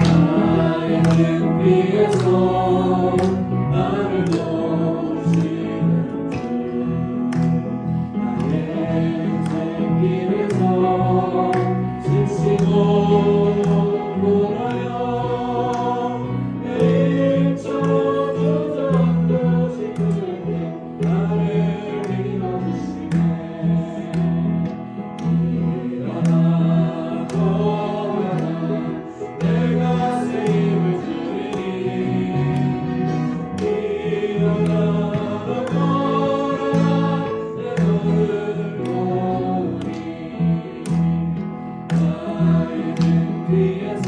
나의 등 위에서 나를 도우시는 주, 나의 인생 길에서 지치고 돌아요. 매일 저주던 것이 그때 나를 밀어주시네. 일어나 걸어라, 내가 새 힘을 주리니. 일어나 걸어라, 내 너를 도우리. 나의 등 뒤에서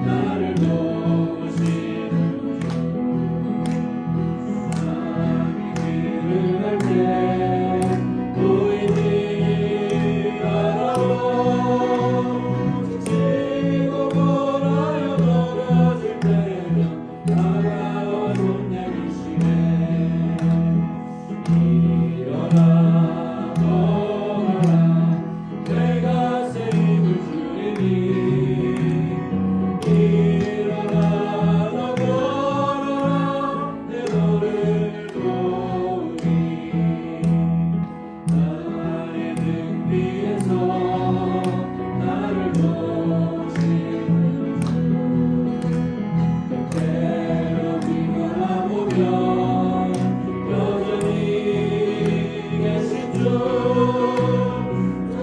나를 도우시는 주, 사랑이 길을 갈 때 보이지 않아도 지치고 걸어요. 넘어질 때면 다가와 손 내미시네. 일어나 걸어라, 내가 새 힘을 주리니. 일어나 걸어라, 내 너를 도우리. 나의 등 뒤에서 나를 도우시는 주, 때때로 뒤돌아보면 여전히 계신 주,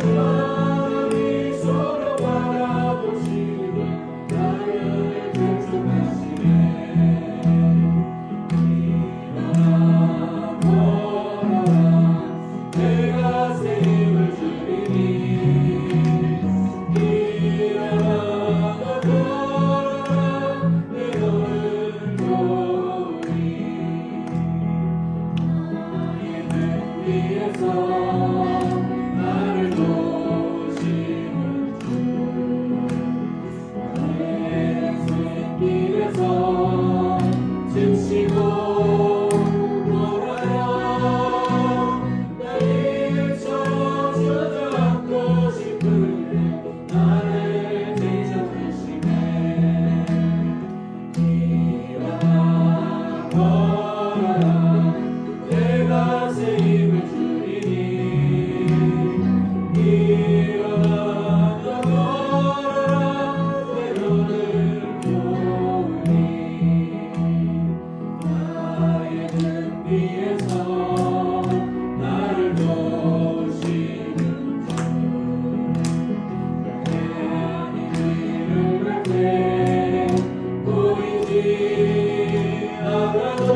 사랑이 서로 바라보시며 나를 대접하시네. 일어나 걸어라, 내가 새 힘을 주리니. 일어나 걸어라, 내 너를 도우리. 나의 등 뒤에서 나를 도우시는 주, 나의 인생길에서 지치고 돌아요. 나를 저주지 싶을 때 나를 대접하시네. 일어나 걸어라, 내가 새 힘을 주리니. 일어나 걸어라, 내 너를 도우리. 나의 등 뒤에서 나를 도우시는 주, 여전히 길을 갈 때 보이지 않아도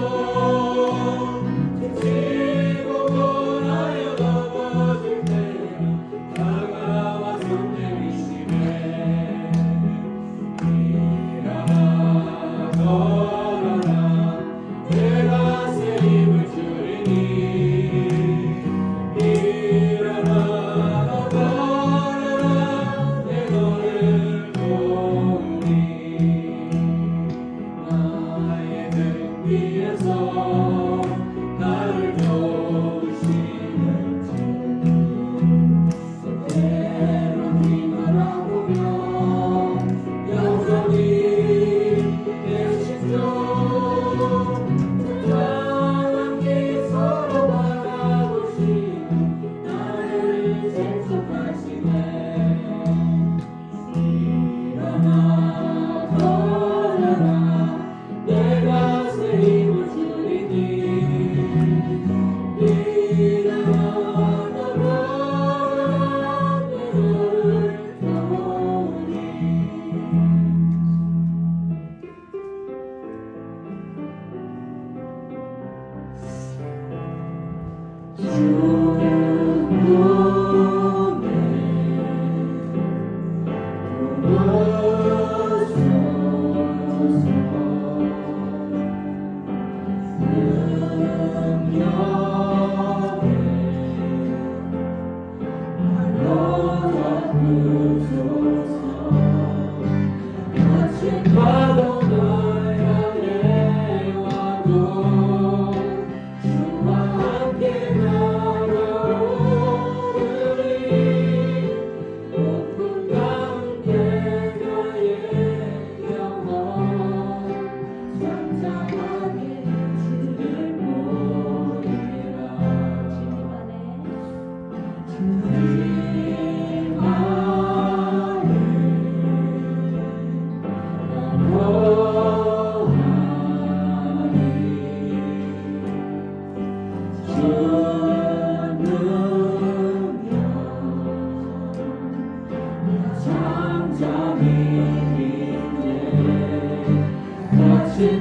지치고 걸어요. 넘어질 때면 다가와 손 내미시네. 일어나 걸어라, 내가 새 힘을 주리니. 일어나 걸어라, 내 너를 도우리. 나의 등 위에서 나를 도우시는 주, 때때로 뒤돌아보면 여전히 계신 주, 사랑이 서로 바라보시며 나를 대접하시네. 일어나 걸어라, 내가 새 힘을 주리니. 일어나 걸어라, 내 너를 도우리. 주와 함께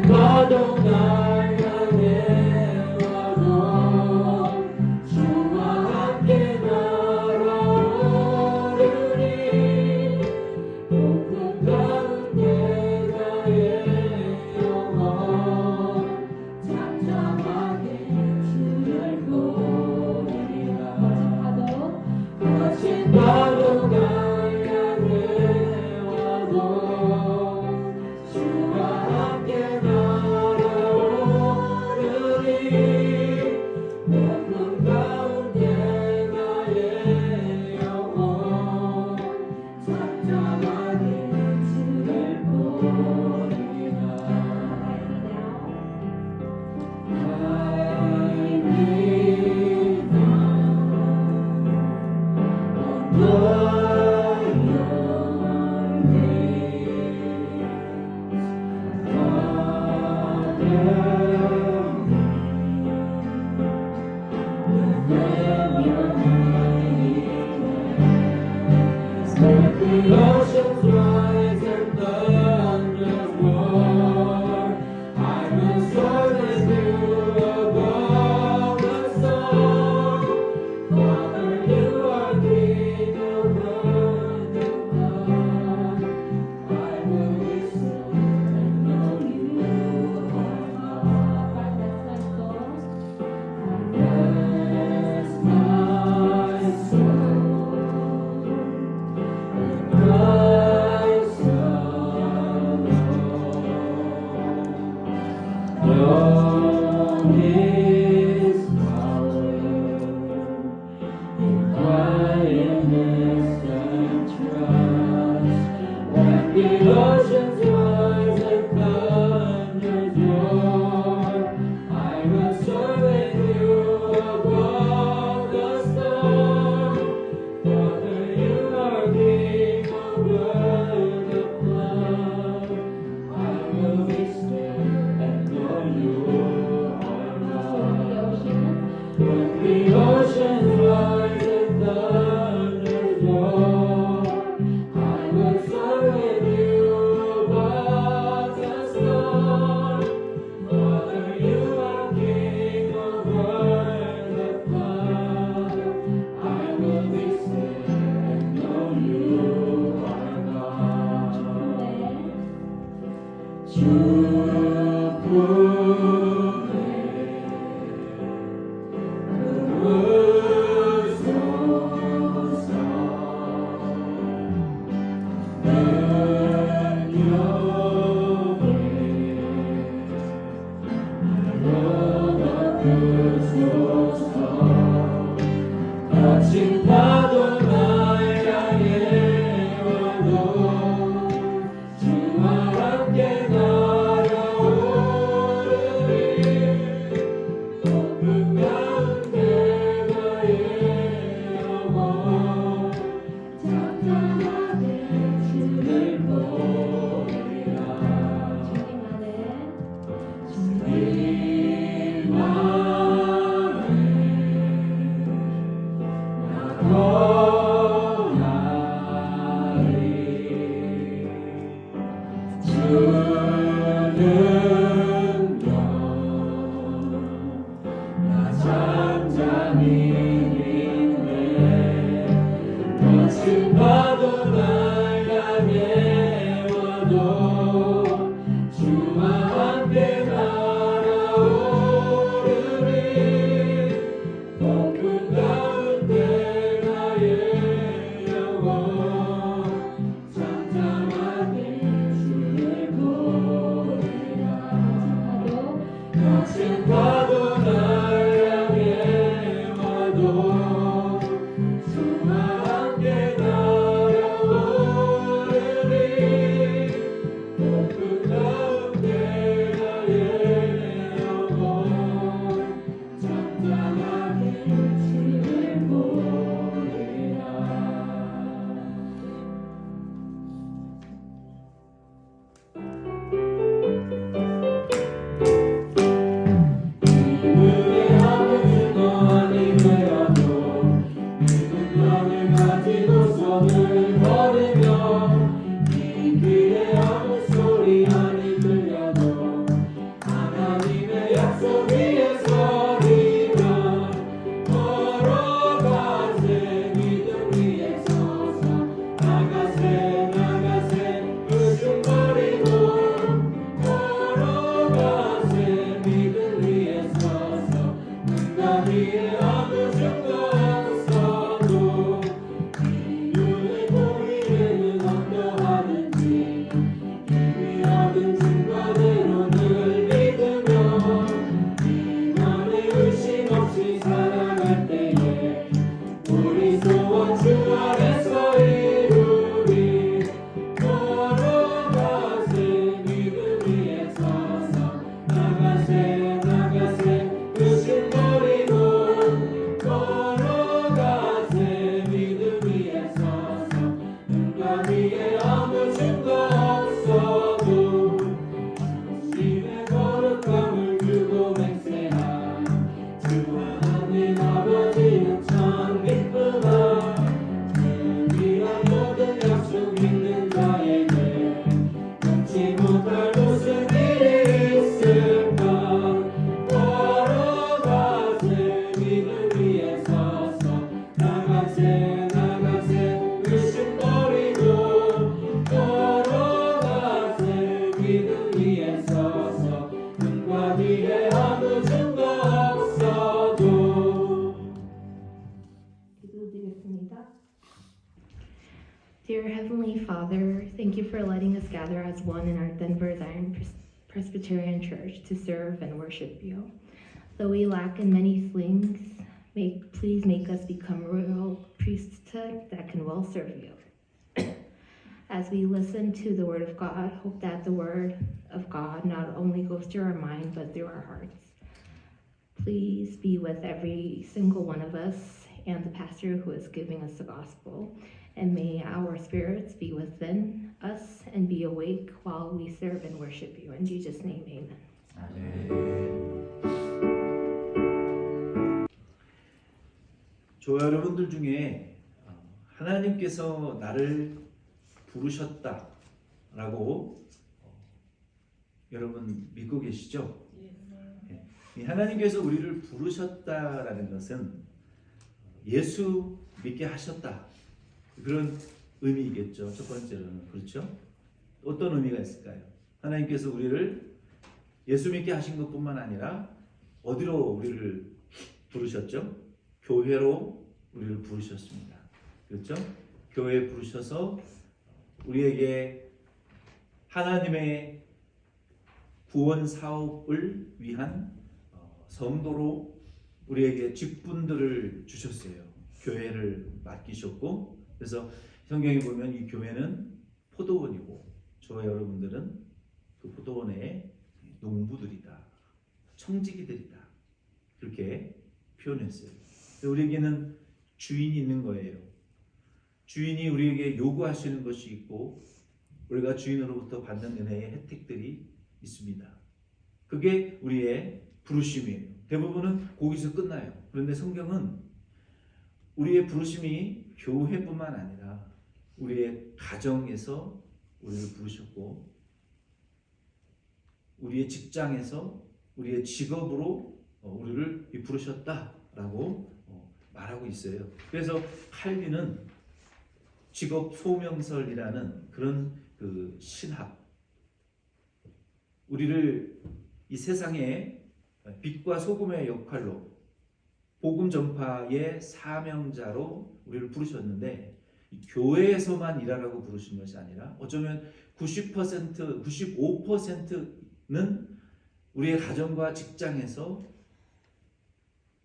파도 날 향해 와도 주와 함께 날아오르리 높은 가운데 나의 영혼 잠잠하게 주를 보리라 거친 파도 날 향해 와도 주와 함께 날아오르리 높은 가운데 나의 영혼 잠잠하게 주를 보리라 I need the oceans rise and thunders roar. I will soar with you above the storm. Father, you are King over the flood. I will listen and know you are God. Rest my soul. The oceans rise and thunders roar. I will soar with you above the storm. Father, you are King over the flood. I will be still and know you are God. When the oceans rise and thunders roar, I will soar with you above the storm. Father, you are King over the flood. I will be still and know you are God. 거친 파도 날 향해 와도 주와 함께 날아오르리 높은 가운데 나의 영혼 잠잠하게 주를 보리라 주님 안에 주는 나 잠잠히 있네 거친 파도 날 향해 와도 주와 함께 날아오르리 높은 가운데 나의 영혼 잠잠하게 주를 보리라 거친 파도 날 향해 와도 주와 함께 날아오르리 높은 가운데 나의 영혼 잠잠하게 주를 보리라 위에 서서 눈과 뒤에 아무 증거 없어도. 기도드리겠습니다. Dear Heavenly Father, thank you for letting us gather as one in our Denver Zion Presbyterian Church to serve and worship you. Though we lack in many things, please make us become royal priesthood that can well serve you. As we listen to the Word of God, hope that the Word of God not only goes through our mind, but through our hearts. Please be with every single one of us and the pastor who is giving us the gospel. And may our spirits be within us and be awake while we serve and worship you. In Jesus' name, amen. 저와 여러분들 중에 하나님께서 나를 부르셨다라고 여러분 믿고 계시죠? 이 하나님께서 우리를 부르셨다라는 것은 예수 믿게 하셨다, 그런 의미이겠죠. 첫 번째로는. 그렇죠? 어떤 의미가 있을까요? 하나님께서 우리를 예수 믿게 하신 것뿐만 아니라 어디로 우리를 부르셨죠? 교회로 우리를 부르셨습니다. 그렇죠? 교회에 부르셔서 우리에게 하나님의 구원 사업을 위한 성도로 우리에게 직분들을 주셨어요. 교회를 맡기셨고, 그래서 성경에 보면 이 교회는 포도원이고 저와 여러분들은 그 포도원의 농부들이다, 청지기들이다, 그렇게 표현했어요. 우리에게는 주인이 있는 거예요. 주인이 우리에게 요구하시는 것이 있고 우리가 주인으로부터 받는 은혜의 혜택들이 있습니다. 그게 우리의 부르심이에요. 대부분은 거기서 끝나요. 그런데 성경은 우리의 부르심이 교회뿐만 아니라 우리의 가정에서 우리를 부르셨고, 우리의 직장에서 우리의 직업으로 우리를 부르셨다라고 말하고 있어요. 그래서 칼빈은 직업 소명설이라는 그런 그 신학, 우리를 이 세상에 빛과 소금의 역할로 복음 전파의 사명자로 우리를 부르셨는데, 교회에서만 일하라고 부르신 것이 아니라 어쩌면 90%, 95%는 우리의 가정과 직장에서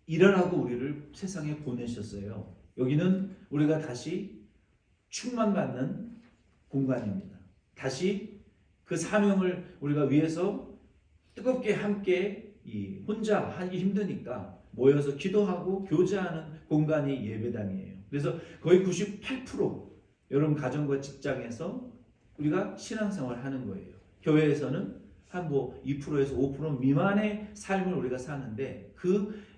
일하라고 우리를 세상에 보내셨어요. 여기는 우리가 다시 충만받는 공간입니다. 다시 그 사명을 우리가 위해서 뜨겁게 함께 혼자 하기 힘드니까 모여서 기도하고 교제하는 공간이 예배당이에요. 그래서 거의 98% 여러분 가정과 직장에서 우리가 신앙생활을 하는 거예요. 교회에서는 한 2%에서 5% 미만의 삶을 우리가 사는데,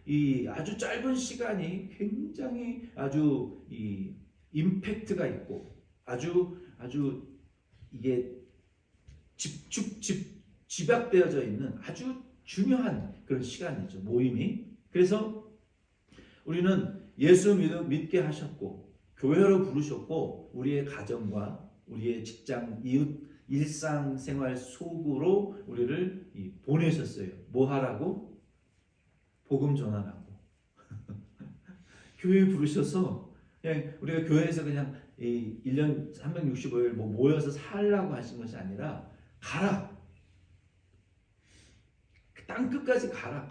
이 아주 짧은 시간이 굉장히 아주 이 임팩트가 있고 아주 이게 집약되어져 있는 아주 중요한 그런 시간이죠, 모임이. 그래서 우리는 예수 믿게 하셨고 교회로 부르셨고 우리의 가정과 우리의 직장, 이웃, 일상생활 속으로 우리를 보내셨어요. 뭐 하라고? 복음 전환하고. 교회에 부르셔서 그냥 우리가 교회에서 그냥 1년 365일 모여서 살라고 하신 것이 아니라 가라. 땅 끝까지 가라.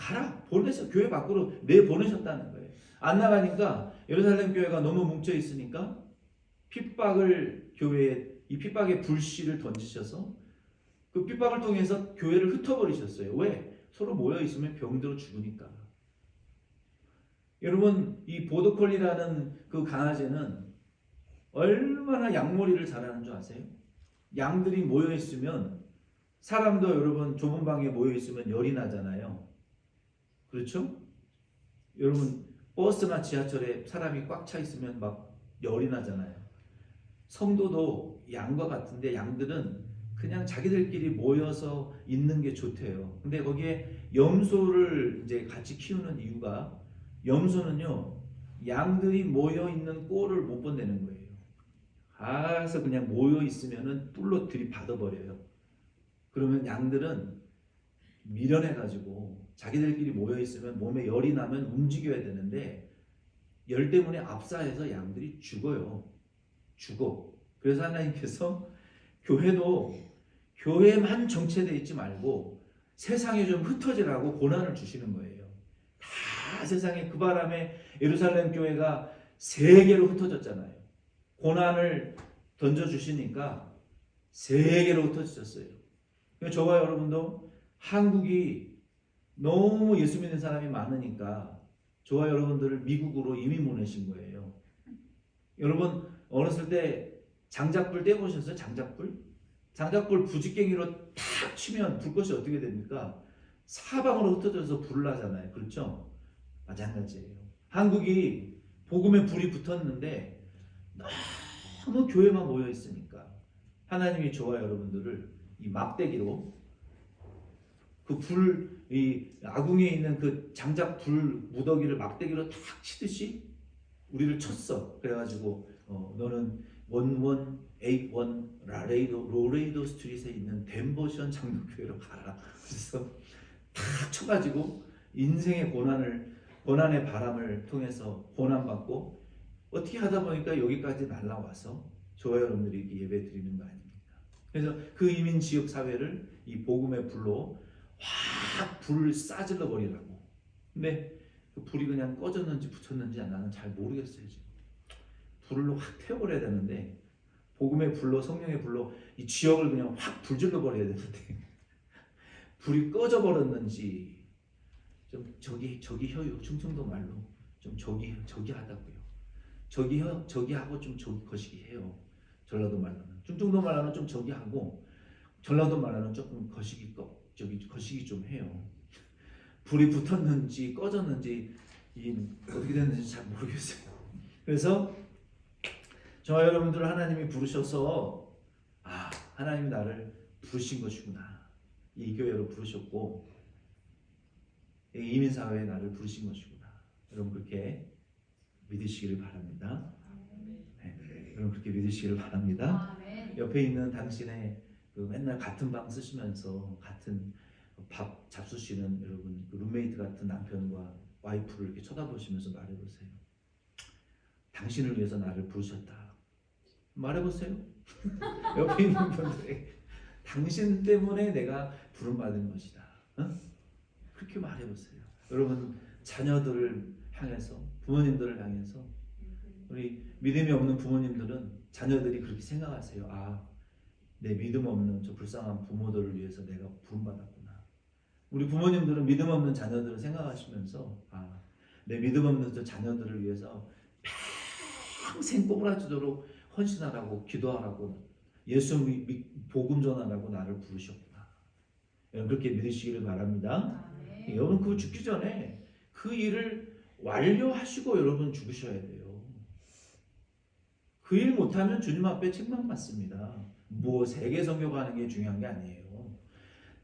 교회 밖으로 내보내셨다는 거예요. 안 나가니까 예루살렘 교회가 너무 뭉쳐 있으니까 핍박을 이 핍박의 불씨를 던지셔서 그 핍박을 통해서 교회를 흩어버리셨어요. 왜? 서로 모여 있으면 병들어 죽으니까. 여러분, 이 보더콜리라는 그 강아지는 얼마나 양머리를 잘하는 줄 아세요? 양들이 모여 있으면, 사람도 여러분 좁은 방에 모여 있으면 열이 나잖아요. 그렇죠? 여러분 버스나 지하철에 사람이 꽉 차 있으면 막 열이 나잖아요. 성도도 양과 같은데 양들은 그냥 자기들끼리 모여서 있는 게 좋대요. 근데 거기에 염소를 이제 같이 키우는 이유가, 염소는요 양들이 모여 있는 꼴을 못 본다는 거예요. 알아서 그냥 모여 있으면은 뿔로 들이받아 버려요. 그러면 양들은 미련해가지고 자기들끼리 모여있으면 몸에 열이 나면 움직여야 되는데 열 때문에 압사해서 양들이 죽어요. 죽어. 그래서 하나님께서 교회도 교회만 정체되어 있지 말고 세상에 좀 흩어지라고 고난을 주시는 거예요. 다 세상에 그 바람에 예루살렘 교회가 세계로 흩어졌잖아요. 고난을 던져주시니까 세계로 흩어졌어요. 저와 여러분도 한국이 너무 예수 믿는 사람이 많으니까 저와 여러분들을 미국으로 이민 보내신 거예요. 여러분 어렸을 때 장작불 떼보셨어요? 장작불? 장작불 부직갱이로 탁 치면 불꽃이 어떻게 됩니까? 사방으로 흩어져서 불을 나잖아요. 그렇죠? 마찬가지예요. 한국이 복음에 불이 붙었는데 너무 교회만 모여 있으니까 하나님이 저와 여러분들을 이 막대기로 그 불, 이 아궁이에 있는 그 장작 불 무더기를 막대기로 탁 치듯이 우리를 쳤어. 그래가지고 너는 1181 로레이도 스트릿에 있는 덴버션 장로교회로 가라. 그래서 탁 쳐가지고 인생의 고난의 바람을 통해서 고난받고 어떻게 하다 보니까 여기까지 날라와서 저와 여러분들이 이렇게 예배 드리는 거 아닙니까? 그래서 그 이민 지역 사회를 이 복음의 불로 확 불을 싸질러 버리라고. 근데 그 불이 그냥 꺼졌는지 붙였는지 나는 잘 모르겠어요. 지금 불로 확 태워버려야 되는데 복음의 불로 성령의 불로 이 지역을 그냥 확 불질러 버려야 되는데 불이 꺼져 버렸는지 좀 저기 혀요. 충청도 말로 좀 저기 하다고요. 저기 하고 좀 저기 거시기 해요. 전라도 말로는 충청도 말로는 좀 저기 하고 전라도 말로는 조금 거시기 좀 해요. 불이 붙었는지 꺼졌는지 어떻게 됐는지 잘 모르겠어요. 그래서 저와 여러분들 하나님이 부르셔서 하나님이 나를 부르신 것이구나. 이 교회로 부르셨고 이 이민사회에 나를 부르신 것이구나. 여러분 그렇게 믿으시기를 바랍니다. 네, 여러분 그렇게 믿으시기를 바랍니다. 옆에 있는 당신의 그 맨날 같은 방 쓰시면서 같은 밥 잡수시는 여러분 그 룸메이트 같은 남편과 와이프를 이렇게 쳐다보시면서 말해보세요. 당신을 위해서 나를 부르셨다. 말해보세요. 옆에 있는 분들에게 당신 때문에 내가 부름받은 것이다. 그렇게 말해보세요. 여러분 자녀들을 향해서 부모님들을 향해서 우리 믿음이 없는 부모님들은 자녀들이 그렇게 생각하세요. 내 믿음 없는 저 불쌍한 부모들을 위해서 내가 부름받았구나. 우리 부모님들은 믿음 없는 자녀들을 생각하시면서 내 믿음 없는 저 자녀들을 위해서 평생 꼬부라지도록 헌신하라고 기도하라고 예수 복음 전하라고 나를 부르셨구나. 여러분 그렇게 믿으시기를 바랍니다. 여러분 그 죽기 전에 그 일을 완료하시고 여러분 죽으셔야 돼요. 그 일 못하면 주님 앞에 책망받습니다. 세계 선교가는 게 중요한 게 아니에요.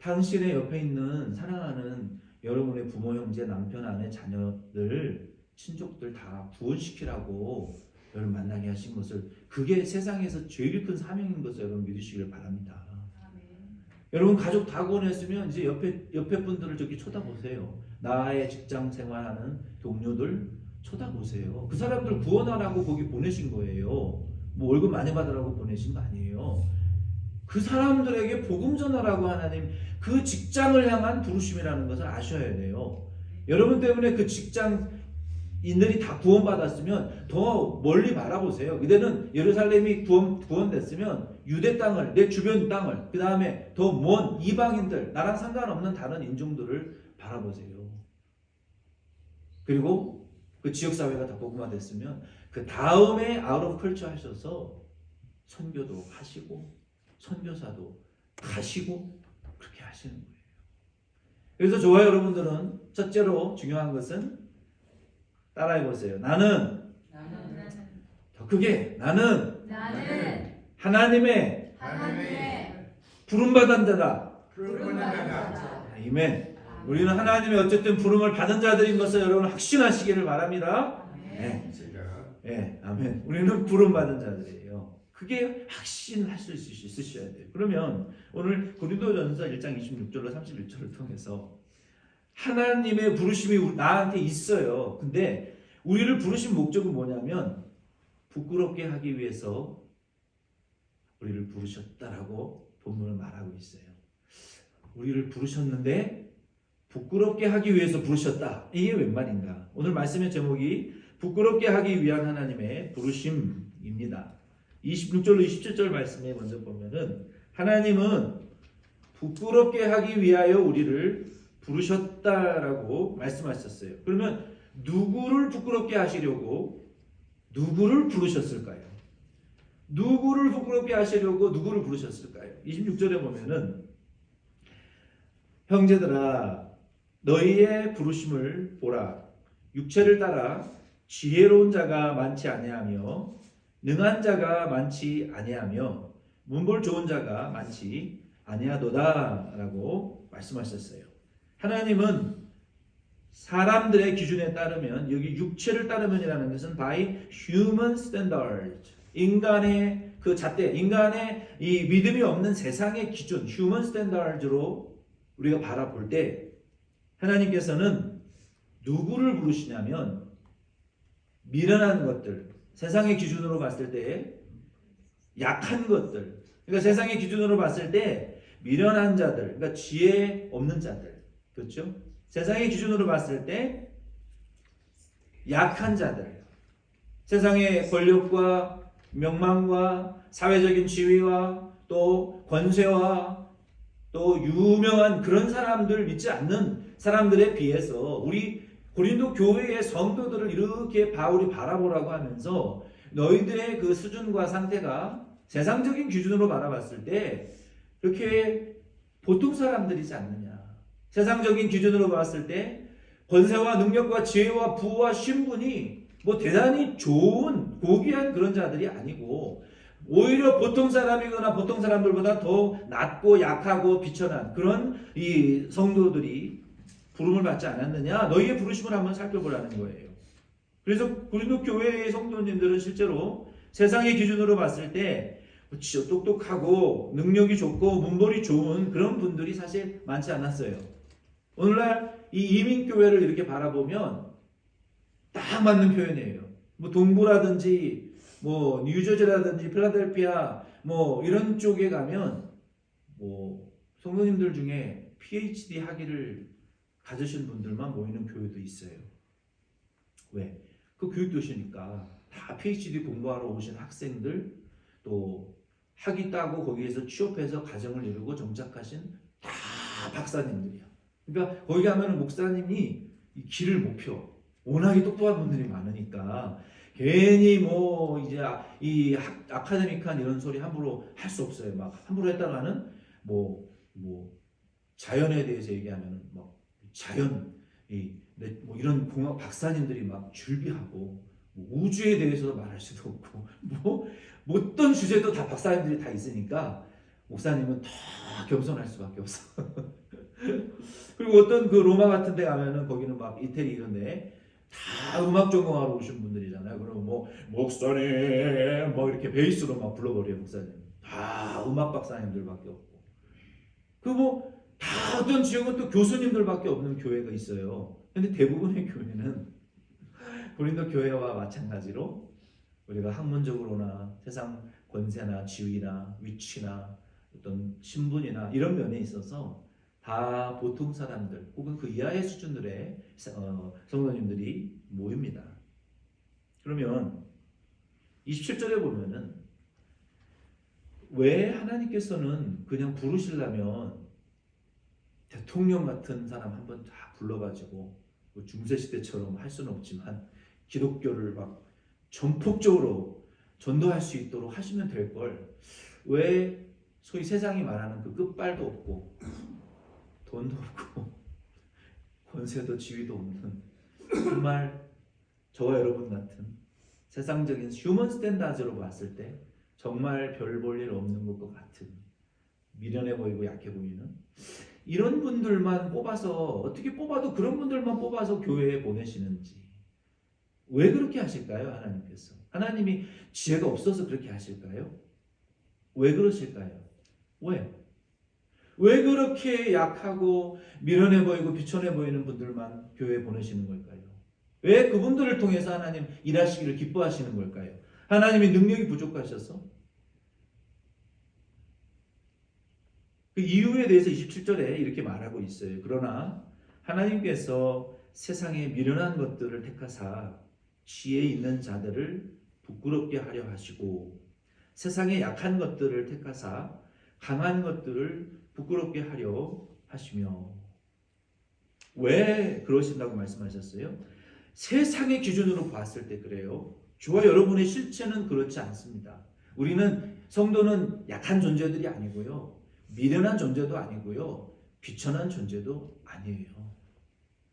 당신의 옆에 있는 사랑하는 여러분의 부모, 형제, 남편, 아내, 자녀들, 친족들 다 구원시키라고 여러분 만나게 하신 것을 그게 세상에서 제일 큰 사명인 것을 여러분 믿으시길 바랍니다. 여러분 가족 다 구원했으면 이제 옆에 분들을 저기 쳐다보세요. 나의 직장 생활하는 동료들 쳐다보세요. 그 사람들 구원하라고 거기 보내신 거예요. 월급 많이 받으라고 보내신 거 아니에요. 그 사람들에게 복음 전하라고 하나님 그 직장을 향한 부르심이라는 것을 아셔야 돼요. 여러분 때문에 그 직장인들이 다 구원받았으면 더 멀리 바라보세요. 그때는 예루살렘이 구원됐으면 유대 땅을, 내 주변 땅을, 그 다음에 더 먼 이방인들, 나랑 상관없는 다른 인종들을 바라보세요. 그리고 그 지역사회가 다 복음화됐으면 그 다음에 아웃 오브 컬처 하셔서 선교도 하시고 선교사도 가시고 그렇게 하시는 거예요. 그래서 저와 여러분들은 첫째로 중요한 것은 따라해보세요. 나는 더 크게 나는 하나님의 부름받은 자다. 아멘. 우리는 하나님의 어쨌든 부름을 받은 자들인 것을 여러분 확신하시기를 바랍니다. 네, 아멘. 우리는 부름받은 자들이에요. 그게 확신할 수 있으셔야 돼요. 그러면 오늘 고린도전서 1장 26절로 31절을 통해서 하나님의 부르심이 나한테 있어요. 근데 우리를 부르신 목적은 뭐냐면 부끄럽게 하기 위해서 우리를 부르셨다라고 본문은 말하고 있어요. 우리를 부르셨는데 부끄럽게 하기 위해서 부르셨다. 이게 웬 말인가? 오늘 말씀의 제목이 부끄럽게 하기 위한 하나님의 부르심입니다. 26절로 27절 말씀에 먼저 보면은 하나님은 부끄럽게 하기 위하여 우리를 부르셨다라고 말씀하셨어요. 그러면 누구를 부끄럽게 하시려고 누구를 부르셨을까요? 누구를 부끄럽게 하시려고 누구를 부르셨을까요? 26절에 보면은 형제들아 너희의 부르심을 보라. 육체를 따라 지혜로운 자가 많지 아니하며 능한 자가 많지 아니하며 문벌 좋은 자가 많지 아니하도다라고 말씀하셨어요. 하나님은 사람들의 기준에 따르면, 여기 육체를 따르면이라는 것은 by human standard, 인간의 그 잣대, 인간의 이 믿음이 없는 세상의 기준, human standard로 우리가 바라볼 때 하나님께서는 누구를 부르시냐면 미련한 것들, 세상의 기준으로 봤을 때 약한 것들, 그러니까 세상의 기준으로 봤을 때 미련한 자들, 그러니까 지혜 없는 자들, 그렇죠? 세상의 기준으로 봤을 때 약한 자들, 세상의 권력과 명망과 사회적인 지위와 또 권세와 또 유명한 그런 사람들 믿지 않는 사람들에 비해서 우리 고린도 교회의 성도들을 이렇게 바울이 바라보라고 하면서 너희들의 그 수준과 상태가 세상적인 기준으로 바라봤을 때 그렇게 보통 사람들이지 않느냐. 세상적인 기준으로 봤을 때 권세와 능력과 지혜와 부와 신분이 뭐 대단히 좋은 고귀한 그런 자들이 아니고 오히려 보통 사람이거나 보통 사람들보다 더 낮고 약하고 비천한 그런 이 성도들이 부름을 받지 않았느냐? 너희의 부르심을 한번 살펴보라는 거예요. 그래서 고린도 교회의 성도님들은 실제로 세상의 기준으로 봤을 때 똑똑하고 능력이 좋고 문벌이 좋은 그런 분들이 사실 많지 않았어요. 오늘날 이 이민교회를 이렇게 바라보면 딱 맞는 표현이에요. 뭐 동부라든지 뭐 뉴저지라든지 필라델피아 뭐 이런 쪽에 가면 뭐 성도님들 중에 PhD 학위를 가지신 분들만 모이는 교회도 있어요. 왜? 그 교육도시니까 다 PhD 공부하러 오신 학생들 또 학위 따고 거기에서 취업해서 가정을 이루고 정착하신 다 박사님들이야. 그러니까 거기 가면 목사님이 이 길을 못 펴. 워낙에 똑똑한 분들이 많으니까 괜히 뭐 이제 이 아카데믹한 이런 소리 함부로 할 수 없어요. 막 함부로 했다가는 뭐 자연에 대해서 얘기하면 막 자연 뭐 이런 공학 박사님들이 막 줄비하고 뭐 우주에 대해서도 말할 수도 없고 뭐 어떤 주제도 다 박사님들이 다 있으니까 목사님은 다 겸손할 수밖에 없어. 그리고 어떤 그 로마 같은 데 가면은 거기는 막 이태리 이런데 다 음악 전공하러 오신 분들이잖아요. 그러면 뭐 목사님 뭐 이렇게 베이스로 막 불러버려요. 목사님 다 음악 박사님들밖에 없고 그 뭐 다 어떤 지역은 또 교수님들밖에 없는 교회가 있어요. 근데 대부분의 교회는 고린도 교회와 마찬가지로 우리가 학문적으로나 세상 권세나 지위나 위치나 어떤 신분이나 이런 면에 있어서 다 보통 사람들 혹은 그 이하의 수준들의 성도님들이 모입니다. 그러면 27절에 보면은 왜 하나님께서는 그냥 부르시려면 대통령 같은 사람 한번 다 불러가지고 뭐 중세시대처럼 할 수는 없지만 기독교를 막 전폭적으로 전도할 수 있도록 하시면 될 걸 왜 소위 세상이 말하는 그 끝발도 없고 돈도 없고 권세도 지위도 없는 정말 저와 여러분 같은 세상적인 휴먼 스탠다드로 봤을 때 정말 별 볼 일 없는 것 같은 미련해 보이고 약해 보이는 이런 분들만 뽑아서 어떻게 뽑아도 그런 분들만 뽑아서 교회에 보내시는지 왜 그렇게 하실까요? 하나님께서 하나님이 지혜가 없어서 그렇게 하실까요? 왜 그러실까요? 왜? 왜 그렇게 약하고 미련해 보이고 비천해 보이는 분들만 교회에 보내시는 걸까요? 왜 그분들을 통해서 하나님 일하시기를 기뻐하시는 걸까요? 하나님의 능력이 부족하셔서? 그 이유에 대해서 27절에 이렇게 말하고 있어요. 그러나 하나님께서 세상의 미련한 것들을 택하사 지혜 있는 자들을 부끄럽게 하려 하시고 세상의 약한 것들을 택하사 강한 것들을 부끄럽게 하려 하시며. 왜 그러신다고 말씀하셨어요? 세상의 기준으로 봤을 때 그래요. 저와 여러분의 실체는 그렇지 않습니다. 우리는 성도는 약한 존재들이 아니고요, 미련한 존재도 아니고요, 비천한 존재도 아니에요.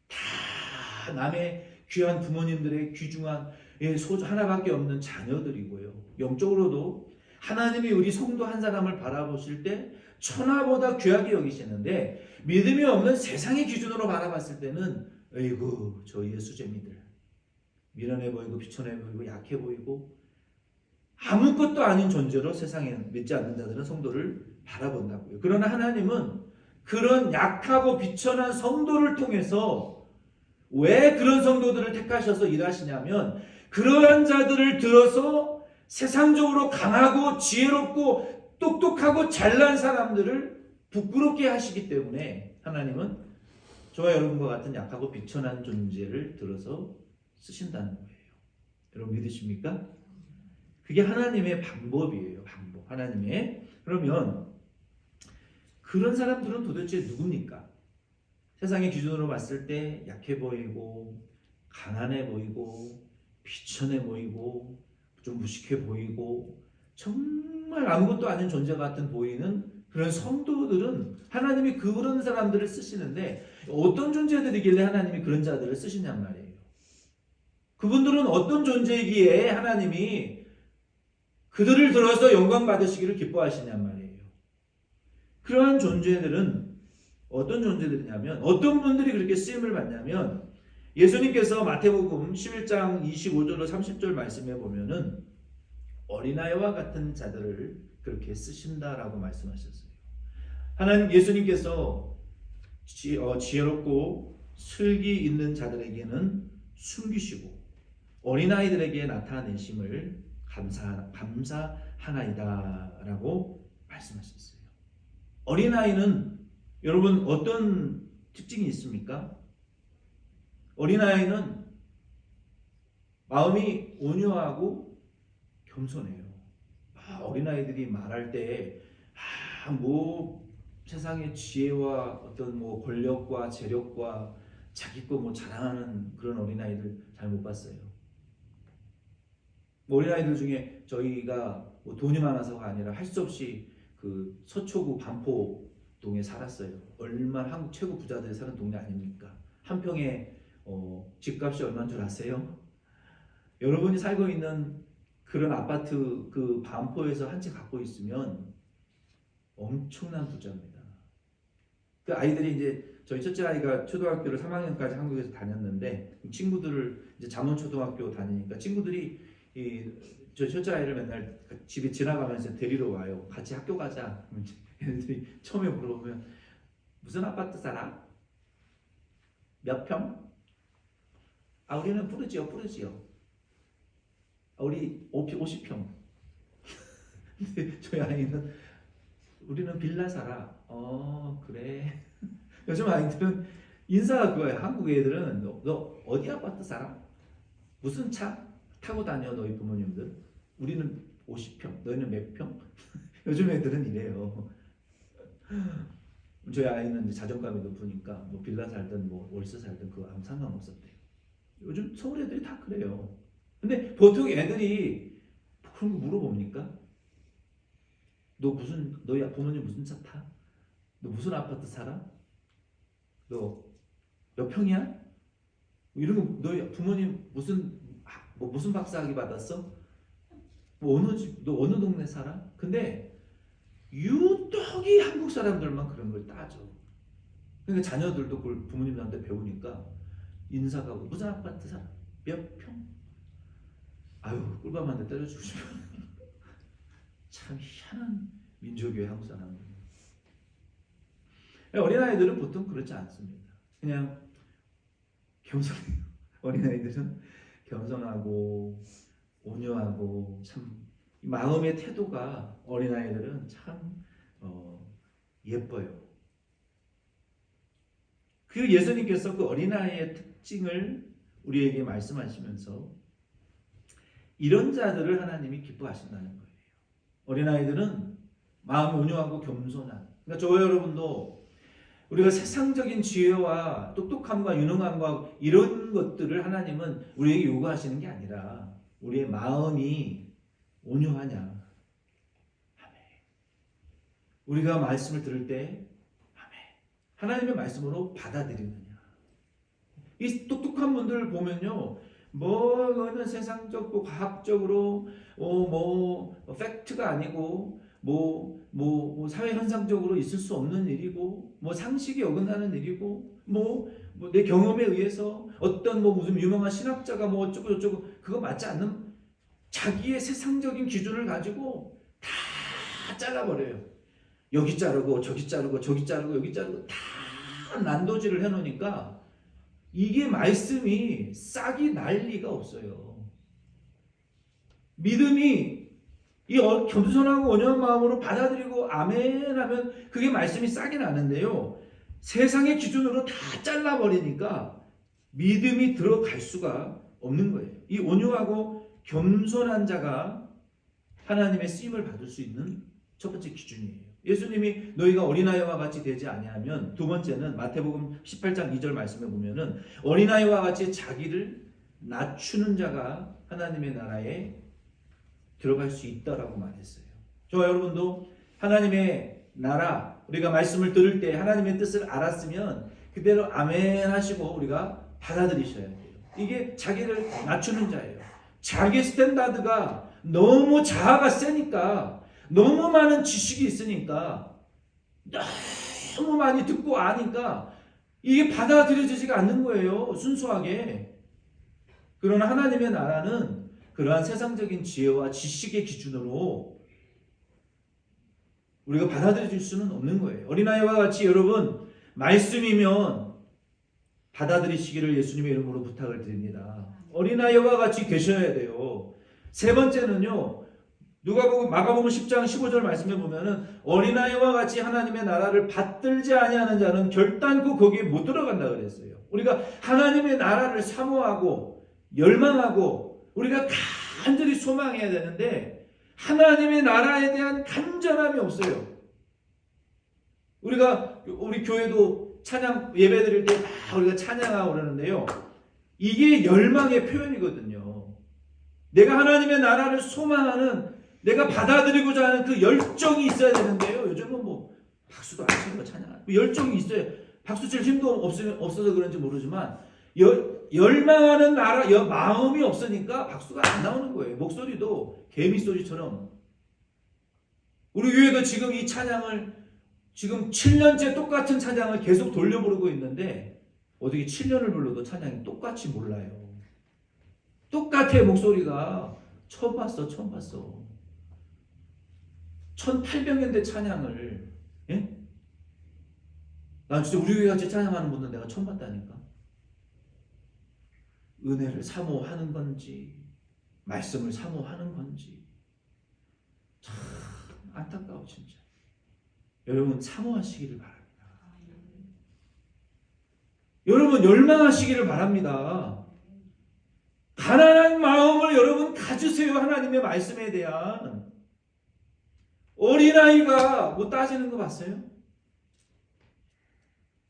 다 남의 귀한 부모님들의 귀중한 소주 하나밖에 없는 자녀들이고요. 영적으로도 하나님이 우리 성도 한 사람을 바라보실 때 천하보다 귀하게 여기시는데, 믿음이 없는 세상의 기준으로 바라봤을 때는 에이구 저 예수쟁이들, 미련해 보이고 비천해 보이고 약해 보이고 아무것도 아닌 존재로 세상에 믿지 않는 자들은 성도를 바라본다고요. 그러나 하나님은 그런 약하고 비천한 성도를 통해서 왜 그런 성도들을 택하셔서 일하시냐면, 그러한 자들을 들어서 세상적으로 강하고 지혜롭고 똑똑하고 잘난 사람들을 부끄럽게 하시기 때문에 하나님은 저와 여러분과 같은 약하고 비천한 존재를 들어서 쓰신다는 거예요. 여러분 믿으십니까? 그게 하나님의 방법이에요. 방법. 하나님의. 그러면 그런 사람들은 도대체 누굽니까? 세상의 기준으로 봤을 때 약해 보이고 가난해 보이고 비천해 보이고 좀 무식해 보이고 정말 아무것도 아닌 존재 같은 보이는 그런 성도들은 하나님이 그런 사람들을 쓰시는데, 어떤 존재들이길래 하나님이 그런 자들을 쓰시냔 말이에요. 그분들은 어떤 존재이기에 하나님이 그들을 들어서 영광 받으시기를 기뻐하시냔 말이에요. 그러한 존재들은 어떤 존재들이냐면, 어떤 분들이 그렇게 쓰임을 받냐면, 예수님께서 마태복음 11장 25절로 30절 말씀에 보면은 어린아이와 같은 자들을 그렇게 쓰신다라고 말씀하셨어요. 하나님 예수님께서 지혜롭고 슬기 있는 자들에게는 숨기시고 어린아이들에게 나타내심을 감사하나이다라고 말씀하셨어요. 어린아이는 여러분 어떤 특징이 있습니까? 어린아이는 마음이 온유하고 겸손해요. 어린아이들이 말할 때 세상의 지혜와 어떤 권력과 재력과 자기 거 자랑하는 그런 어린아이들 잘 못 봤어요. 어린아이들 중에 저희가 돈이 많아서가 아니라 할 수 없이 그 서초구 반포동에 살았어요. 얼마나 한국 최고 부자들이 사는 동네 아닙니까? 한 평에 집값이 얼마인 줄 아세요? 여러분이 살고 있는 그런 아파트 그 반포에서 한 채 갖고 있으면 엄청난 부자입니다. 그 아이들이 이제 저희 첫째 아이가 초등학교를 3학년까지 한국에서 다녔는데, 친구들을 이제 잠원초등학교 다니니까 친구들이 저 첫째 아이를 맨날 집에 지나가면서 데리러 와요. 같이 학교 가자. 애들이 처음에 물어보면 무슨 아파트 살아? 몇 평? 우리는 부르지요. 우리 50평. 근데 저희 아이는 우리는 빌라 살아. 그래. 요즘 아이들은 인사가 그거예요. 한국 애들은 너 어디 아파트 살아? 무슨 차 타고 다녀 너희 부모님들? 우리는 50평. 너희는 몇 평? 요즘 애들은 이래요. 저희 아이는 이제 자존감이 높으니까 빌라 살든 월세 살든 그거 아무 상관없었대요. 요즘 서울 애들이 다 그래요. 근데 보통 애들이 그런 거 물어봅니까? 너희 부모님 무슨 차 타? 너 무슨 아파트 살아? 너 몇 평이야? 이런 거 너희 부모님 무슨 박사학위 받았어? 어느 집, 너 어느 동네 살아? 근데 유독이 한국 사람들만 그런 걸 따져. 그러니까 자녀들도 그걸 부모님한테 배우니까 인사가 무슨 아파트 살아? 몇 평? 꿀밤 한 대 때려주고 싶어. 참 희한한 민족이에요, 한국 사람들은. 어린아이들은 보통 그렇지 않습니다. 그냥 겸손해요. 어린아이들은 겸손하고 온유하고 참 마음의 태도가 어린아이들은 참 예뻐요. 그 예수님께서 그 어린아이의 특징을 우리에게 말씀하시면서 이런 자들을 하나님이 기뻐하신다는 거예요. 어린아이들은 마음이 온유하고 겸손한. 그러니까 저와 여러분도 우리가 세상적인 지혜와 똑똑함과 유능함과 이런 것들을 하나님은 우리에게 요구하시는 게 아니라 우리의 마음이 온유하냐. 아멘. 우리가 말씀을 들을 때 아멘. 하나님의 말씀으로 받아들이느냐. 이 똑똑한 분들을 보면요. 이거는 세상적, 과학적으로, 팩트가 아니고, 사회 현상적으로 있을 수 없는 일이고, 상식이 어긋나는 일이고, 내 경험에 의해서 어떤 무슨 유명한 신학자가 어쩌고 그거 맞지 않는 자기의 세상적인 기준을 가지고 다 잘라버려요. 여기 자르고, 저기 자르고, 저기 자르고, 여기 자르고 다 난도질을 해놓으니까 이게 말씀이 싹이 날 리가 없어요. 믿음이 이 겸손하고 온유한 마음으로 받아들이고 아멘 하면 그게 말씀이 싹이 나는데요. 세상의 기준으로 다 잘라버리니까 믿음이 들어갈 수가 없는 거예요. 이 온유하고 겸손한 자가 하나님의 쓰임을 받을 수 있는 첫 번째 기준이에요. 예수님이 너희가 어린아이와 같이 되지 아니하면, 두 번째는 마태복음 18장 2절 말씀에 보면은 어린아이와 같이 자기를 낮추는 자가 하나님의 나라에 들어갈 수 있다라고 말했어요. 저와 여러분도 하나님의 나라, 우리가 말씀을 들을 때 하나님의 뜻을 알았으면 그대로 아멘 하시고 우리가 받아들이셔야 돼요. 이게 자기를 낮추는 자예요. 자기 스탠다드가 너무 자아가 세니까, 너무 많은 지식이 있으니까, 너무 많이 듣고 아니까 이게 받아들여지지가 않는 거예요. 순수하게. 그러나 하나님의 나라는 그러한 세상적인 지혜와 지식의 기준으로 우리가 받아들일 수는 없는 거예요. 어린아이와 같이 여러분 말씀이면 받아들이시기를 예수님의 이름으로 부탁을 드립니다. 어린아이와 같이 되셔야 돼요. 세 번째는요. 마가복음 10장 15절 말씀에 보면은 어린아이와 같이 하나님의 나라를 받들지 아니하는 자는 결단코 거기에 못 들어간다 그랬어요. 우리가 하나님의 나라를 사모하고 열망하고 우리가 간절히 소망해야 되는데 하나님의 나라에 대한 간절함이 없어요. 우리 교회도 찬양 예배 드릴 때 우리가 찬양하고 그러는데요. 이게 열망의 표현이거든요. 내가 하나님의 나라를 소망하는, 내가 받아들이고자 하는 그 열정이 있어야 되는데요. 요즘은 박수도 안 치는 거 찬양. 열정이 있어요. 박수 칠 힘도 없어서 그런지 모르지만 열망하는 나라, 마음이 없으니까 박수가 안 나오는 거예요. 목소리도 개미 소리처럼. 우리 교회도 지금 이 찬양을 지금 7년째 똑같은 찬양을 계속 돌려 부르고 있는데 어떻게 7년을 불러도 찬양이 똑같이 몰라요. 똑같아 목소리가. 처음 봤어. 1800년대 찬양을, 예? 난 진짜 우리 교회 같이 찬양하는 분들 내가 처음 봤다니까. 은혜를 사모하는 건지 말씀을 사모하는 건지 참 안타까워 진짜. 여러분 사모하시기를 바랍니다. 여러분 열망하시기를 바랍니다. 가난한 마음을 여러분 가지세요. 하나님의 말씀에 대한. 어린아이가 따지는 거 봤어요?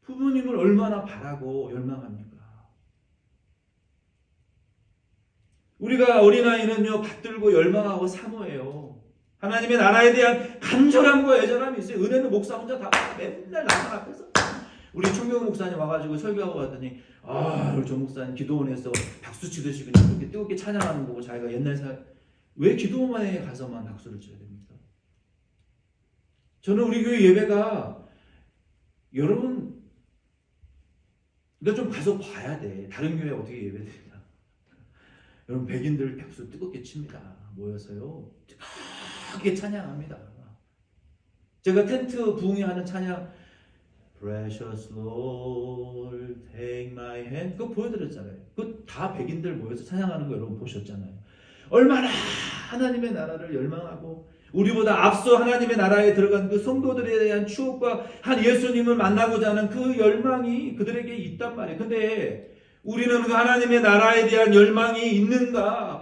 부모님을 얼마나 바라고 열망합니까? 우리가 어린아이는요 받들고 열망하고 사모해요. 하나님의 나라에 대한 간절함과 애절함이 있어요. 은혜는 목사 혼자 다 맨날 나만 앞에서. 우리 총경 목사님 와가지고 설교하고 갔더니 우리 조 목사님 기도원에서 박수 치듯이 그냥 그렇게 뜨겁게 찬양하는 거 보고 자기가 옛날 왜 기도원에 가서만 박수를 쳐야 됩니까? 저는 우리 교회 예배가 여러분 좀 가서 봐야 돼. 다른 교회 어떻게 예배드리나. 여러분 백인들 박수 뜨겁게 칩니다. 모여서요. 크게 찬양합니다. 제가 텐트 부흥회하는 찬양 Precious Lord, take my hand 그거 보여드렸잖아요. 그거 다 백인들 모여서 찬양하는 거 여러분 보셨잖아요. 얼마나 하나님의 나라를 열망하고 우리보다 앞서 하나님의 나라에 들어간 그 성도들에 대한 추억과 한 예수님을 만나고자 하는 그 열망이 그들에게 있단 말이에요. 근데 우리는 그 하나님의 나라에 대한 열망이 있는가?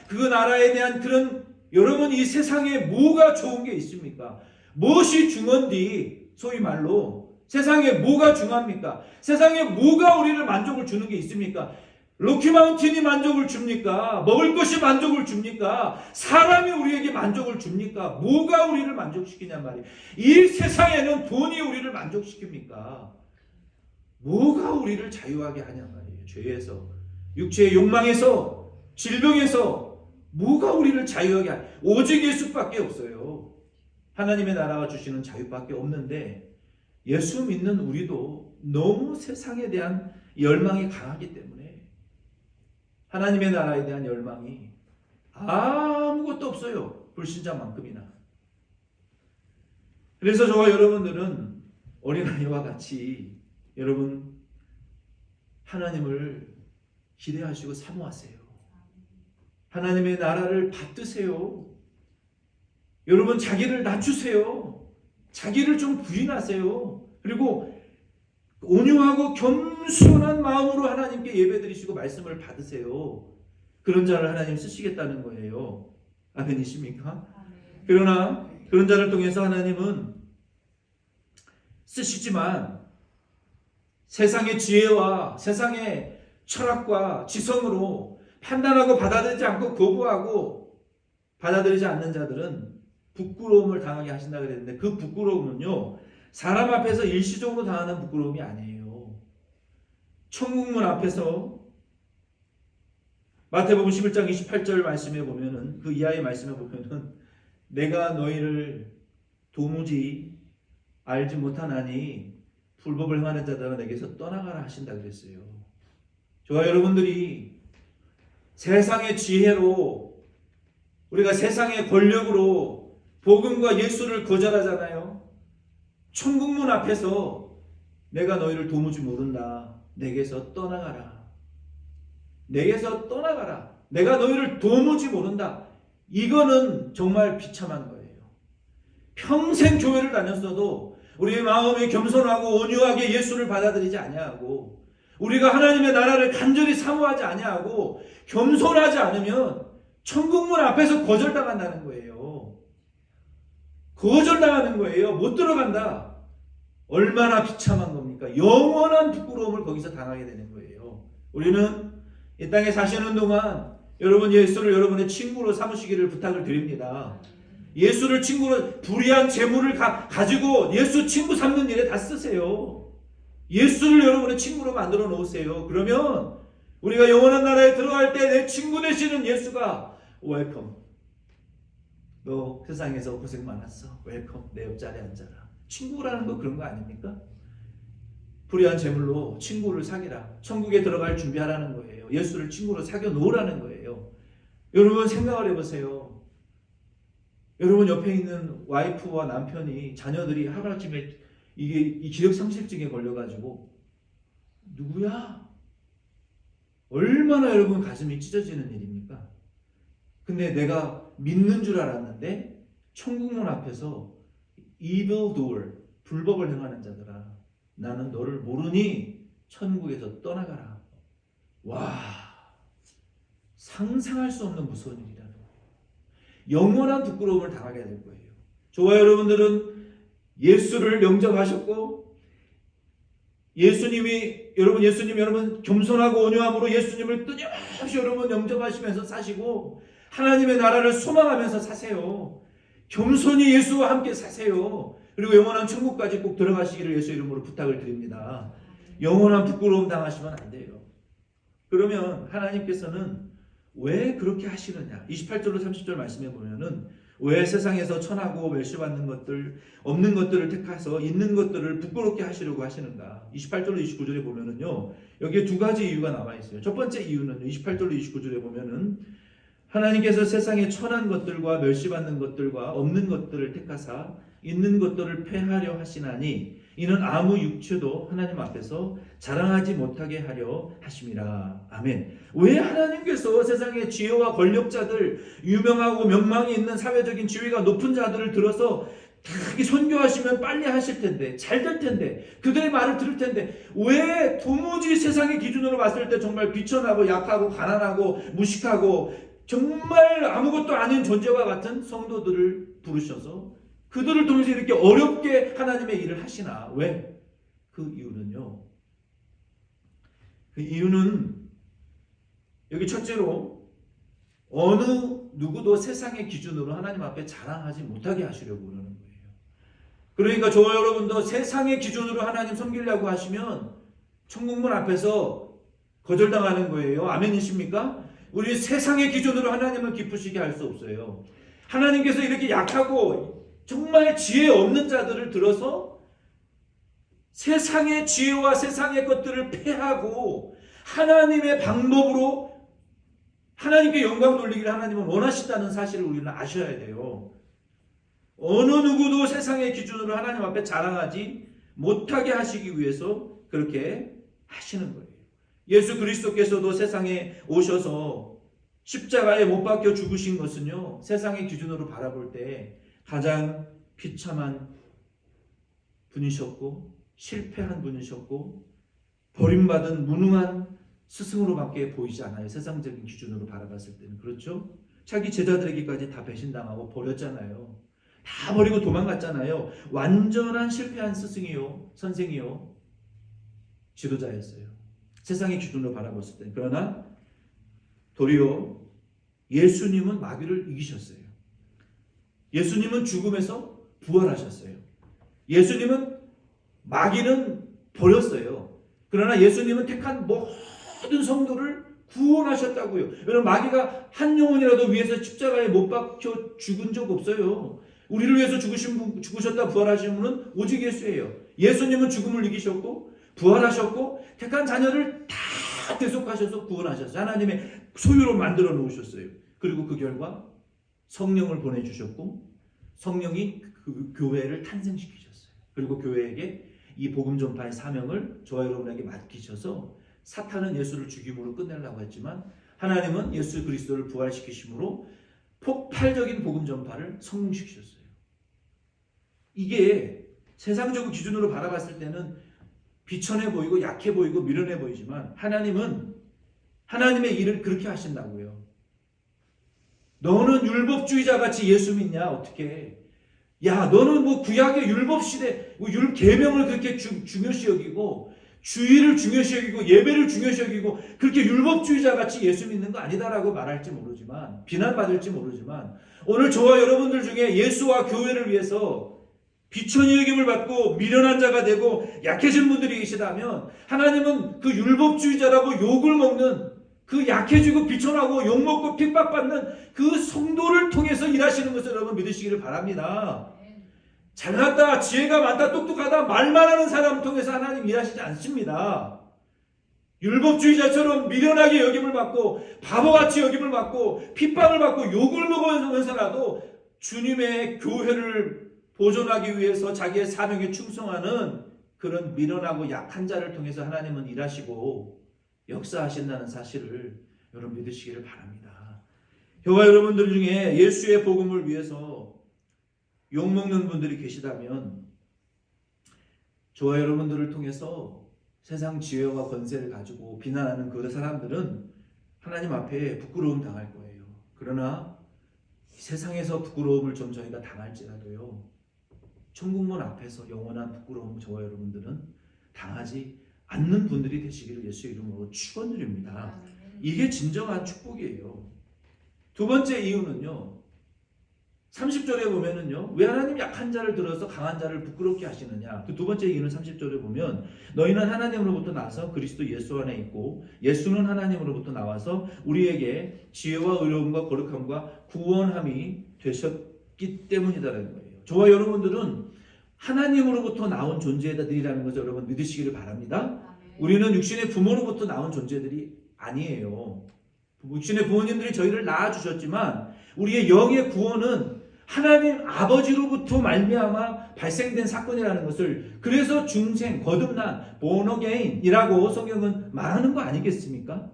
그 나라에 대한 그런 여러분 이 세상에 뭐가 좋은 게 있습니까? 무엇이 중요한디? 소위 말로 세상에 뭐가 중요합니까? 세상에 뭐가 우리를 만족을 주는 게 있습니까? 로키마운틴이 만족을 줍니까? 먹을 것이 만족을 줍니까? 사람이 우리에게 만족을 줍니까? 뭐가 우리를 만족시키냔 말이에요. 이 세상에는 돈이 우리를 만족시킵니까? 뭐가 우리를 자유하게 하냔 말이에요. 죄에서, 육체의 욕망에서, 질병에서 뭐가 우리를 자유하게 하냐? 오직 예수밖에 없어요. 하나님의 나라가 주시는 자유밖에 없는데 예수 믿는 우리도 너무 세상에 대한 열망이 강하기 때문에 하나님의 나라에 대한 열망이 아무것도 없어요. 불신자만큼이나. 그래서 저와 여러분들은 어린아이와 같이 여러분 하나님을 기대하시고 사모하세요. 하나님의 나라를 받드세요. 여러분 자기를 낮추세요. 자기를 좀 부인하세요. 그리고 온유하고 겸손한 마음으로 하나님께 예배드리시고 말씀을 받으세요. 그런 자를 하나님 쓰시겠다는 거예요. 아멘이십니까? 그러나 그런 자를 통해서 하나님은 쓰시지만 세상의 지혜와 세상의 철학과 지성으로 판단하고 받아들이지 않고 거부하고 받아들이지 않는 자들은 부끄러움을 당하게 하신다 그랬는데 그 부끄러움은요 사람 앞에서 일시적으로 당하는 부끄러움이 아니에요. 천국문 앞에서 마태복음 11장 28절 말씀에 보면은 그 이하의 말씀에 보면은 내가 너희를 도무지 알지 못하나니 불법을 행하는 자들아 내게서 떠나가라 하신다 그랬어요. 저와 여러분들이 세상의 지혜로 우리가 세상의 권력으로 복음과 예수를 거절하잖아요. 천국문 앞에서 내가 너희를 도무지 모른다. 내게서 떠나가라. 내게서 떠나가라. 내가 너희를 도무지 모른다. 이거는 정말 비참한 거예요. 평생 교회를 다녔어도 우리의 마음이 겸손하고 온유하게 예수를 받아들이지 아니하고 우리가 하나님의 나라를 간절히 사모하지 아니하고 겸손하지 않으면 천국문 앞에서 거절당한다는 거예요. 거절당하는 거예요. 못 들어간다. 얼마나 비참한 겁니까? 영원한 부끄러움을 거기서 당하게 되는 거예요. 우리는 이 땅에 사시는 동안 여러분 예수를 여러분의 친구로 삼으시기를 부탁을 드립니다. 예수를 친구로 불의한 재물을 가지고 예수 친구 삼는 일에 다 쓰세요. 예수를 여러분의 친구로 만들어 놓으세요. 그러면 우리가 영원한 나라에 들어갈 때 내 친구 되시는 예수가 웰컴. 너 세상에서 고생 많았어. 웰컴. 내 옆자리에 앉아라. 친구라는 거 그런 거 아닙니까? 불의한 재물로 친구를 사귀라. 천국에 들어갈 준비하라는 거예요. 예수를 친구로 사귀어 놓으라는 거예요. 여러분 생각을 해보세요. 여러분 옆에 있는 와이프와 남편이 자녀들이 하루아침에 이 기억상실증에 걸려가지고 누구야? 얼마나 여러분 가슴이 찢어지는 일입니까? 근데 내가 믿는 줄 알았는데 천국문 앞에서 evil doer, 불법을 행하는 자들아 나는 너를 모르니 천국에서 떠나가라. 와, 상상할 수 없는 무서운 일이라는 거예요. 영원한 부끄러움을 당하게 될 거예요. 저와 여러분들은 예수를 영접하셨고 예수님이 여러분 겸손하고 온유함으로 예수님을 끊임없이 여러분 영접하시면서 사시고 하나님의 나라를 소망하면서 사세요. 겸손히 예수와 함께 사세요. 그리고 영원한 천국까지 꼭 들어가시기를 예수 이름으로 부탁을 드립니다. 영원한 부끄러움 당하시면 안 돼요. 그러면 하나님께서는 왜 그렇게 하시느냐? 28절로 30절 말씀해 보면은 왜 세상에서 천하고 멸시받는 것들, 없는 것들을 택하서 있는 것들을 부끄럽게 하시려고 하시는가? 28절로 29절에 보면은요, 여기에 두 가지 이유가 나와 있어요. 첫 번째 이유는 28절로 29절에 보면은 하나님께서 세상에 천한 것들과 멸시받는 것들과 없는 것들을 택하사 있는 것들을 폐하려 하시나니 이는 아무 육체도 하나님 앞에서 자랑하지 못하게 하려 하심이라. 아멘. 왜 하나님께서 세상의 지혜와 권력자들, 유명하고 명망이 있는 사회적인 지위가 높은 자들을 들어서 다 선교하시면 빨리 하실 텐데, 잘 될 텐데, 그들의 말을 들을 텐데, 왜 도무지 세상의 기준으로 봤을 때 정말 비천하고 약하고 가난하고 무식하고 정말 아무것도 아닌 존재와 같은 성도들을 부르셔서 그들을 통해서 이렇게 어렵게 하나님의 일을 하시나? 왜? 그 이유는요. 그 이유는 여기 첫째로 어느 누구도 세상의 기준으로 하나님 앞에 자랑하지 못하게 하시려고 그러는 거예요. 그러니까 저와 여러분도 세상의 기준으로 하나님 섬기려고 하시면 천국문 앞에서 거절당하는 거예요. 아멘이십니까? 우리 세상의 기준으로 하나님을 기쁘시게 할 수 없어요. 하나님께서 이렇게 약하고 정말 지혜 없는 자들을 들어서 세상의 지혜와 세상의 것들을 폐하고 하나님의 방법으로 하나님께 영광 돌리기를 하나님은 원하신다는 사실을 우리는 아셔야 돼요. 어느 누구도 세상의 기준으로 하나님 앞에 자랑하지 못하게 하시기 위해서 그렇게 하시는 거예요. 예수 그리스도께서도 세상에 오셔서 십자가에 못 박혀 죽으신 것은요, 세상의 기준으로 바라볼 때 가장 비참한 분이셨고 실패한 분이셨고 버림받은 무능한 스승으로밖에 보이지 않아요. 세상적인 기준으로 바라봤을 때는. 그렇죠? 자기 제자들에게까지 다 배신당하고 버렸잖아요. 다 버리고 도망갔잖아요. 완전한 실패한 스승이요, 선생이요, 지도자였어요. 세상의 기준으로 바라봤을 때. 그러나 도리어 예수님은 마귀를 이기셨어요. 예수님은 죽음에서 부활하셨어요. 예수님은 마귀는 버렸어요. 그러나 예수님은 택한 모든 성도를 구원하셨다고요. 여러분, 마귀가 한 영혼이라도 위해서 십자가에 못 박혀 죽은 적 없어요. 우리를 위해서 죽으셨다 부활하신 분은 오직 예수예요. 예수님은 죽음을 이기셨고 부활하셨고 택한 자녀를 다 대속하셔서 구원하셨어요. 하나님의 소유로 만들어 놓으셨어요. 그리고 그 결과 성령을 보내주셨고 성령이 그 교회를 탄생시키셨어요. 그리고 교회에게 이 복음 전파의 사명을 저와 여러분에게 맡기셔서 사탄은 예수를 죽임으로 끝내려고 했지만 하나님은 예수 그리스도를 부활시키심으로 폭발적인 복음 전파를 성공시키셨어요. 이게 세상적인 기준으로 바라봤을 때는 비천해 보이고 약해 보이고 미련해 보이지만 하나님은 하나님의 일을 그렇게 하신다고요. 너는 율법주의자 같이 예수 믿냐? 어떻게? 야, 너는 뭐 구약의 율법 시대 계명을 그렇게 중요시 여기고 주의를 중요시 여기고 예배를 중요시 여기고 그렇게 율법주의자 같이 예수 믿는 거 아니다라고 말할지 모르지만 비난받을지 모르지만 오늘 저와 여러분들 중에 예수와 교회를 위해서 비천이 여김을 받고 미련한 자가 되고 약해진 분들이 계시다면 하나님은 그 율법주의자라고 욕을 먹는 그 약해지고 비천하고 욕먹고 핍박받는 그 성도를 통해서 일하시는 것을 여러분 믿으시기를 바랍니다. 잘났다, 지혜가 많다, 똑똑하다 말만 하는 사람을 통해서 하나님 일하시지 않습니다. 율법주의자처럼 미련하게 여김을 받고 바보같이 여김을 받고 핍박을 받고 욕을 먹으면서라도 주님의 교회를 보존하기 위해서 자기의 사명에 충성하는 그런 미련하고 약한 자를 통해서 하나님은 일하시고 역사하신다는 사실을 여러분 믿으시기를 바랍니다. 저와 여러분들 중에 예수의 복음을 위해서 욕먹는 분들이 계시다면 저와 여러분들을 통해서 세상 지혜와 권세를 가지고 비난하는 그 사람들은 하나님 앞에 부끄러움 당할 거예요. 그러나 세상에서 부끄러움을 좀 저희가 당할지라도요, 천국문 앞에서 영원한 부끄러움 저와 여러분들은 당하지 않는 분들이 되시기를 예수의 이름으로 축원드립니다. 이게 진정한 축복이에요. 두 번째 이유는요, 30절에 보면은요, 왜 하나님 약한 자를 들어서 강한 자를 부끄럽게 하시느냐. 그 두 번째 이유는 30절에 보면 너희는 하나님으로부터 나서 그리스도 예수 안에 있고 예수는 하나님으로부터 나와서 우리에게 지혜와 의로움과 거룩함과 구원함이 되셨기 때문이다라는 거예요. 저와 여러분들은 하나님으로부터 나온 존재들이라는 것을 여러분 믿으시기를 바랍니다. 우리는 육신의 부모로부터 나온 존재들이 아니에요. 육신의 부모님들이 저희를 낳아주셨지만 우리의 영의 구원은 하나님 아버지로부터 말미암아 발생된 사건이라는 것을, 그래서 중생, 거듭난, born again이라고 성경은 말하는 거 아니겠습니까?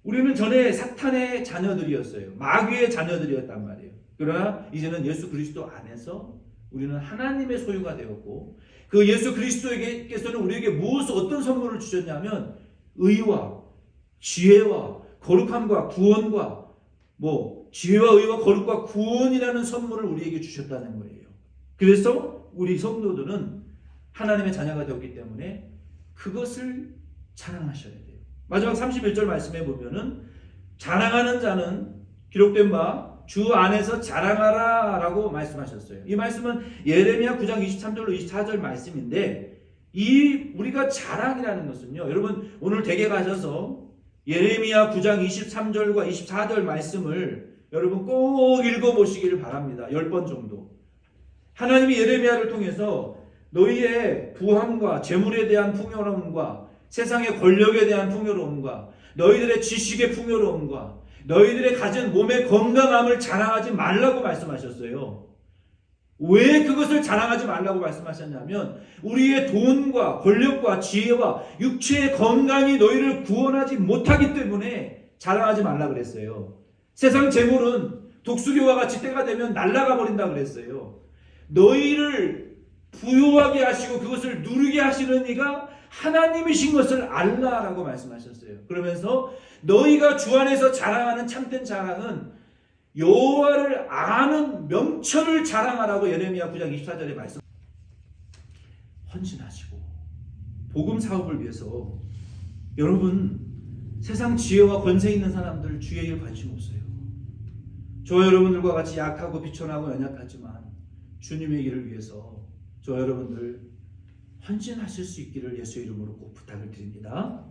우리는 전에 사탄의 자녀들이었어요. 마귀의 자녀들이었단 말이에요. 그러나 이제는 예수 그리스도 안에서 우리는 하나님의 소유가 되었고, 그 예수 그리스도께서는 우리에게 무엇을, 어떤 선물을 주셨냐면 의와 지혜와 거룩함과 구원과, 지혜와 의와 거룩과 구원이라는 선물을 우리에게 주셨다는 거예요. 그래서 우리 성도들은 하나님의 자녀가 되었기 때문에 그것을 자랑하셔야 돼요. 마지막 31절 말씀에 보면은 자랑하는 자는 기록된 바 주 안에서 자랑하라 라고 말씀하셨어요. 이 말씀은 예레미야 9장 23절로 24절 말씀인데, 이 우리가 자랑이라는 것은요, 여러분 오늘 댁에 가셔서 예레미야 9장 23절과 24절 말씀을 여러분 꼭 읽어보시기를 바랍니다. 10번 정도. 하나님이 예레미야를 통해서 너희의 부함과 재물에 대한 풍요로움과 세상의 권력에 대한 풍요로움과 너희들의 지식의 풍요로움과 너희들의 가진 몸의 건강함을 자랑하지 말라고 말씀하셨어요. 왜 그것을 자랑하지 말라고 말씀하셨냐면 우리의 돈과 권력과 지혜와 육체의 건강이 너희를 구원하지 못하기 때문에 자랑하지 말라 그랬어요. 세상 재물은 독수리와 같이 때가 되면 날아가 버린다 그랬어요. 너희를 부요하게 하시고 그것을 누리게 하시는 이가 하나님이신 것을 알라라고 말씀하셨어요. 그러면서 너희가 주 안에서 자랑하는 참된 자랑은 여호와를 아는 명철을 자랑하라고 예레미야 9장 24절에 말씀. 헌신하시고 복음 사업을 위해서, 여러분 세상 지혜와 권세 있는 사람들 주의 일 관심 없어요. 저와 여러분들과 같이 약하고 비천하고 연약하지만 주님의 일을 위해서 저와 여러분들 헌신하실 수 있기를 예수의 이름으로 꼭 부탁을 드립니다.